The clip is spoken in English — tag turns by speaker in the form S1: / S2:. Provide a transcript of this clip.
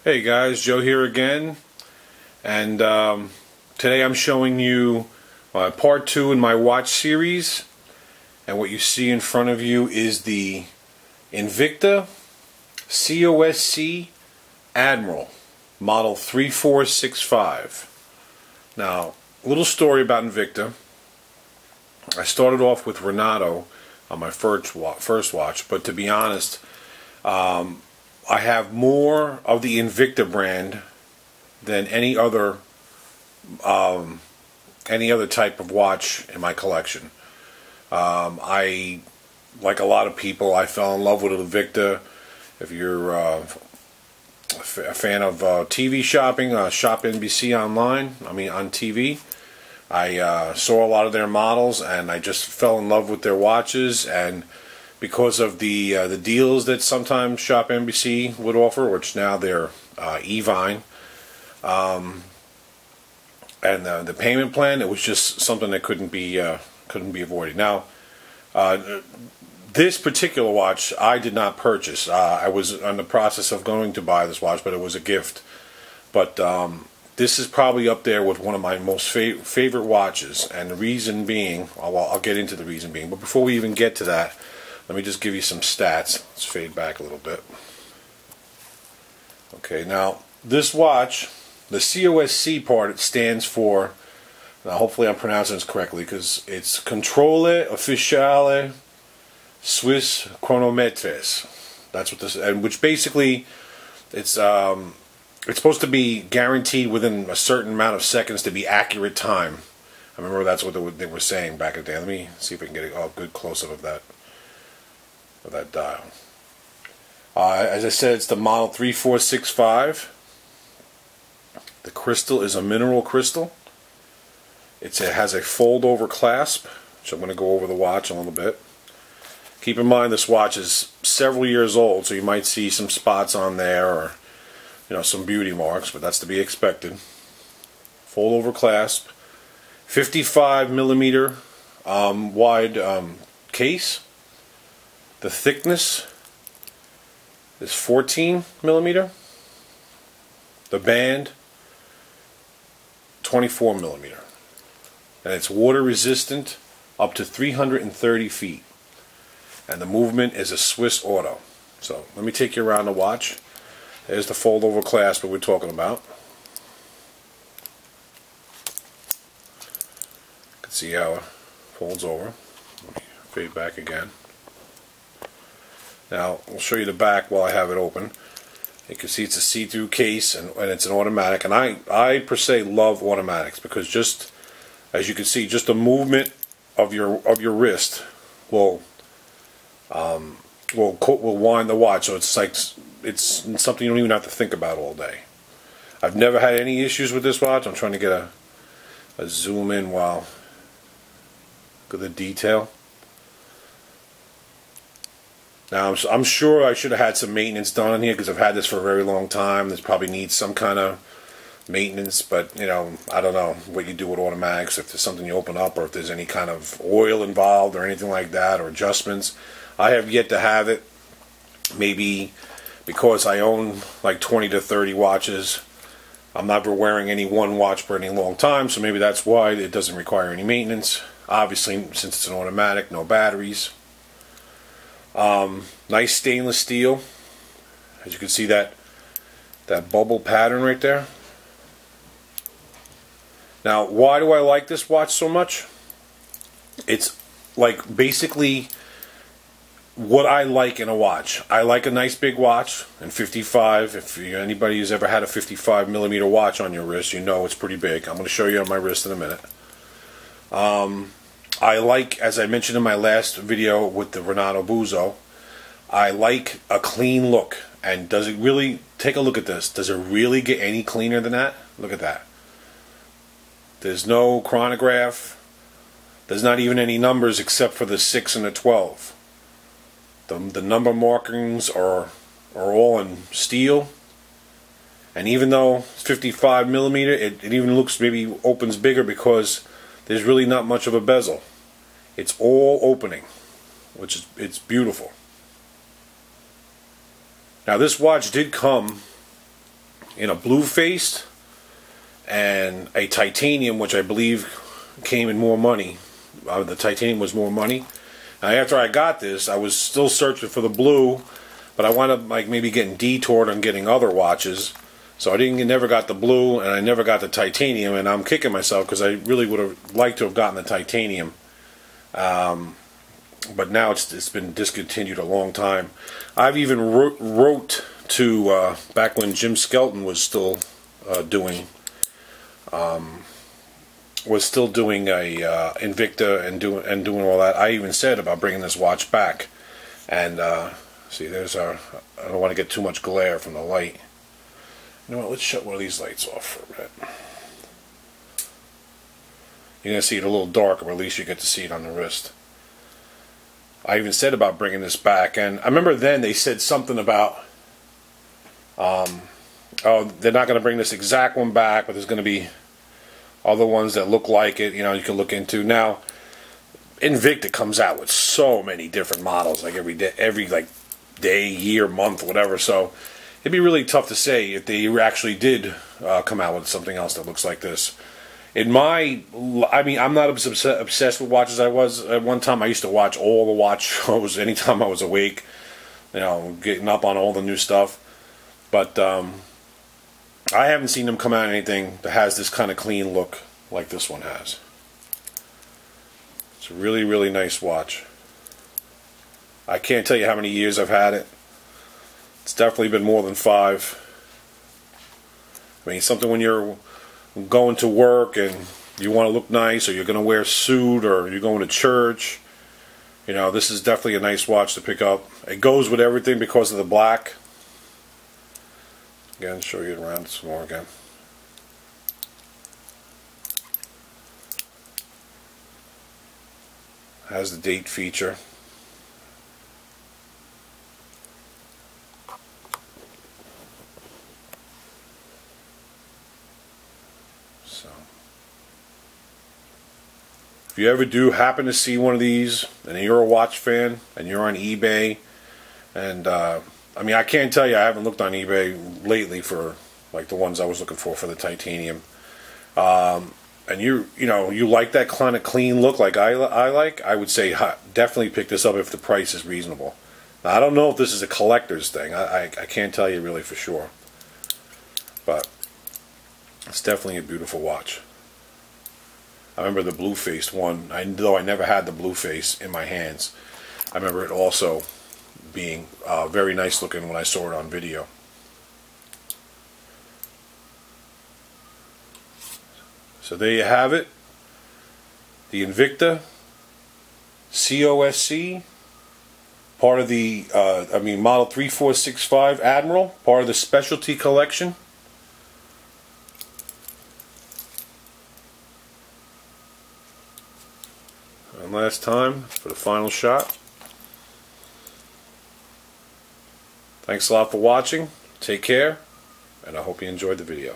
S1: Hey guys, Joe here again, and today I'm showing you part 2 in my watch series, and what you see in front of you is the Invicta COSC Admiral model 3465. Now, a little story about Invicta. I started off with Renato on my first watch, but to be honest, I have more of the Invicta brand than any other type of watch in my collection. I, like a lot of people, I fell in love with Invicta. If you're a fan of TV shopping, Shop NBC online, on TV, I saw a lot of their models and I just fell in love with their watches, and because of the deals that sometimes Shop NBC would offer, which now they're Evine, and the payment plan, it was just something that couldn't be avoided. Now, this particular watch I did not purchase. I was in the process of going to buy this watch, but it was a gift. But this is probably up there with one of my most favorite watches, and the reason being, I'll get into the reason being, but before we even get to that, let me just give you some stats. Let's fade back a little bit. Okay, now this watch, the COSC part, it stands for, now hopefully I'm pronouncing this correctly, because it's Controle Ufficiale Swiss Chronometres. That's what this, and which basically it's supposed to be guaranteed within a certain amount of seconds to be accurate time. I remember that's what they were saying back in the day. Let me see if I can get a good close-up of that dial. As I said, it's the model 3465. The crystal is a mineral crystal. It has a fold-over clasp, which I'm going to go over the watch a little bit. Keep in mind this watch is several years old, so you might see some spots on there, or some beauty marks, but that's to be expected. Fold-over clasp, 55mm wide case. The thickness is 14mm. The band, 24mm. And it's water resistant up to 330 feet. And the movement is a Swiss auto. So let me take you around the watch. There's the fold-over clasp that we're talking about. You can see how it folds over. Let me fade back again. Now, I'll show you the back while I have it open. You can see it's a see-through case, and it's an automatic. And I per se love automatics, because just as you can see, just the movement of your wrist will wind the watch. So it's like it's something you don't even have to think about all day. I've never had any issues with this watch. I'm trying to get a zoom in while look at the detail. Now, I'm sure I should have had some maintenance done on here, because I've had this for a very long time. This probably needs some kind of maintenance, but I don't know what you do with automatics, if there's something you open up, or if there's any kind of oil involved or anything like that, or adjustments. I have yet to have it. Maybe because I own like 20 to 30 watches, I'm never wearing any one watch for any long time, so maybe that's why it doesn't require any maintenance. Obviously, since it's an automatic, no batteries. Nice stainless steel. As you can see, that bubble pattern right there. Now, why do I like this watch so much? It's like basically what I like in a watch. I like a nice big watch, and 55. If anybody who's ever had a 55mm watch on your wrist, you know it's pretty big. I'm going to show you on my wrist in a minute. I like, as I mentioned in my last video with the Renato Bezel, I like a clean look. And does it really, take a look at this, does it really get any cleaner than that? Look at that. There's no chronograph. There's not even any numbers except for the 6 and the 12. The number markings are all in steel. And even though it's 55mm, it even looks, maybe opens bigger, because there's really not much of a bezel. It's all opening, which is, it's beautiful. Now this watch did come in a blue faced and a titanium, which I believe came in more money. The titanium was more money. Now, after I got this, I was still searching for the blue, but I wound up like maybe getting detoured on getting other watches. So I never got the blue, and I never got the titanium, and I'm kicking myself because I really would have liked to have gotten the titanium. But now it's been discontinued a long time. I've even wrote to back when Jim Skelton was still doing a Invicta and doing all that. I even said about bringing this watch back. And see, there's our. I don't want to get too much glare from the light. You know what? Let's shut one of these lights off for a bit. You're gonna see it a little darker, but at least you get to see it on the wrist. I even said about bringing this back, and I remember then they said something about, oh, they're not going to bring this exact one back, but there's going to be other ones that look like it. You know, you can look into now. Invicta comes out with so many different models, like every day, year, month, whatever. So it'd be really tough to say if they actually did come out with something else that looks like this. I mean, I'm not obsessed with watches. I was at one time. I used to watch all the watch shows anytime I was awake, you know, getting up on all the new stuff. But I haven't seen them come out with anything that has this kind of clean look like this one has. It's a really, really nice watch. I can't tell you how many years I've had it. It's definitely been more than 5. I mean, something when you're going to work and you want to look nice, or you're going to wear a suit, or you're going to church, you know, this is definitely a nice watch to pick up. It goes with everything because of the black. Again, show you it around some more again. Has the date feature. So, if you ever do happen to see one of these, and you're a watch fan, and you're on eBay, and I mean, I can't tell you, I haven't looked on eBay lately for like the ones I was looking for the titanium. And you know, you like that kind of clean look like I like, I would say definitely pick this up if the price is reasonable. Now, I don't know if this is a collector's thing. I can't tell you really for sure. But it's definitely a beautiful watch. I remember the blue-faced one, though I never had the blue face in my hands. I remember it also being very nice looking when I saw it on video. So there you have it. The Invicta COSC, part of the model 3465 Admiral, part of the specialty collection. And last time for the final shot. Thanks a lot for watching. Take care, and I hope you enjoyed the video.